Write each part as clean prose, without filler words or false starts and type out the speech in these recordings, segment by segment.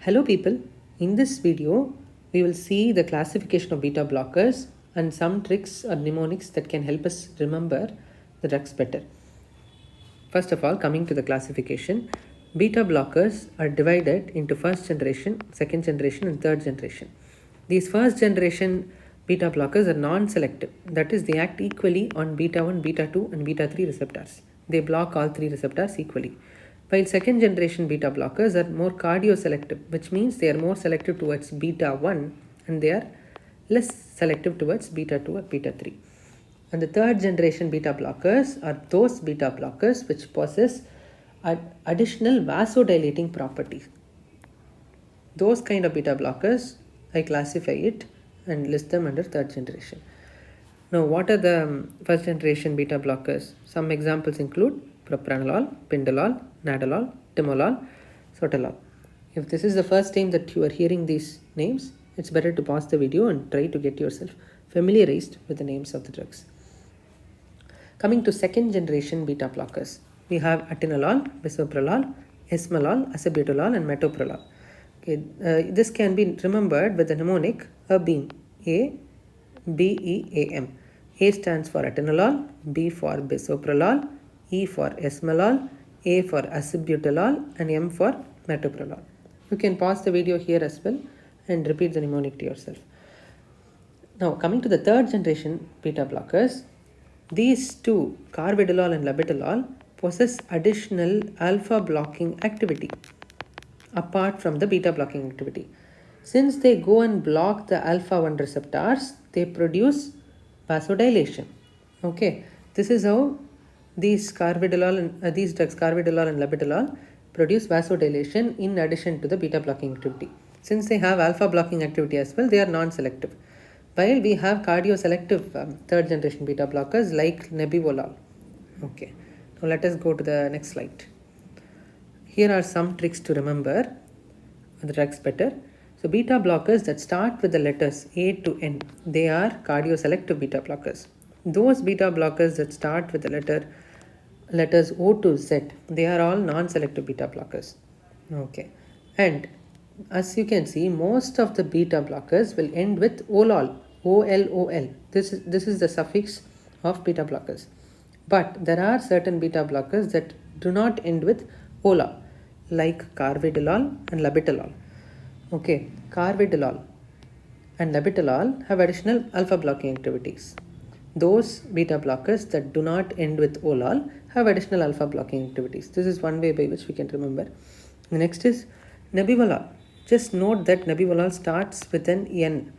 Hello people, in this video we will see the classification of beta blockers and some tricks or mnemonics that can help us remember the drugs better. First of all, coming to the classification, beta blockers are divided into first generation, second generation and third generation. These first generation beta blockers are non-selective, that is they act equally on beta 1, beta 2 and beta 3 receptors. They block all three receptors equally. While second generation beta blockers are more cardioselective, which means they are more selective towards beta 1 and they are less selective towards beta 2 or beta 3. And the third generation beta blockers are those beta blockers which possess additional vasodilating properties. Those kind of beta blockers, I classify it and list them under third generation. Now, what are the first generation beta blockers? Some examples include propranolol, pindolol, nadolol, timolol, sotalol. If this is the first time that you are hearing these names, it's better to pause the video and try to get yourself familiarized with the names of the drugs. Coming to second generation beta blockers, we have atenolol, bisoprolol, esmolol, acebutolol and metoprolol. Okay, this can be remembered with the mnemonic ABEAM, A-B-E-A-M. A stands for atenolol, B for bisoprolol, E for esmolol, A for acebutolol and M for metoprolol. You can pause the video here as well and repeat the mnemonic to yourself. Now coming to the third generation beta blockers, these two, carvedilol and labetalol, possess additional alpha blocking activity apart from the beta blocking activity. Since they go and block the alpha 1 receptors, they produce vasodilation. Okay, this is how these drugs carvedilol and labetalol produce vasodilation in addition to the beta blocking activity. Since they have alpha blocking activity as well, they are non-selective. While we have cardioselective third generation beta blockers like nebivolol. Okay, now let us go to the next slide. Here are some tricks to remember the drugs better. So beta blockers that start with the letters A to N, they are cardioselective beta blockers. Those beta blockers that start with the letters O to Z, they are all non-selective beta blockers. Okay, and as you can see, most of the beta blockers will end with olol, O-L-O-L. This is the suffix of beta blockers. But there are certain beta blockers that do not end with ola, like carvedilol and labetalol. Okay, carvedilol and labetalol have additional alpha blocking activities. Those beta blockers that do not end with olol have additional alpha blocking activities. This is one way by which we can remember. The next is nebivolol. Just note that nebivolol starts with an N.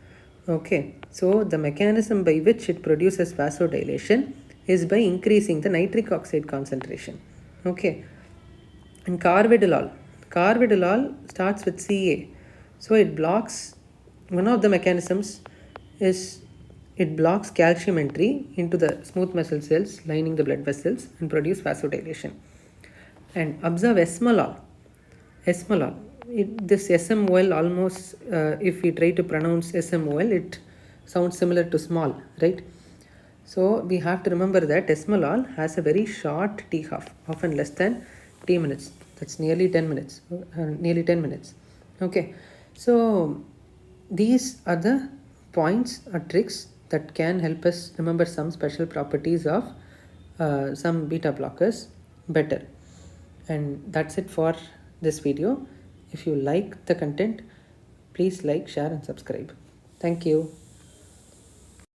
Okay, so the mechanism by which it produces vasodilation is by increasing the nitric oxide concentration. Okay, and carvedilol starts with Ca. So it blocks, one of the mechanisms is it blocks calcium entry into the smooth muscle cells lining the blood vessels and produce vasodilation. And observe esmolol. This SMOL almost, if we try to pronounce SMOL, it sounds similar to small, right? So we have to remember that esmolol has a very short T-half, often less than T minutes. That's nearly 10 minutes. Okay, so these are the points or tricks that can help us remember some special properties of some beta blockers better. And that's it for this video. If you like the content, please like, share and subscribe. Thank you.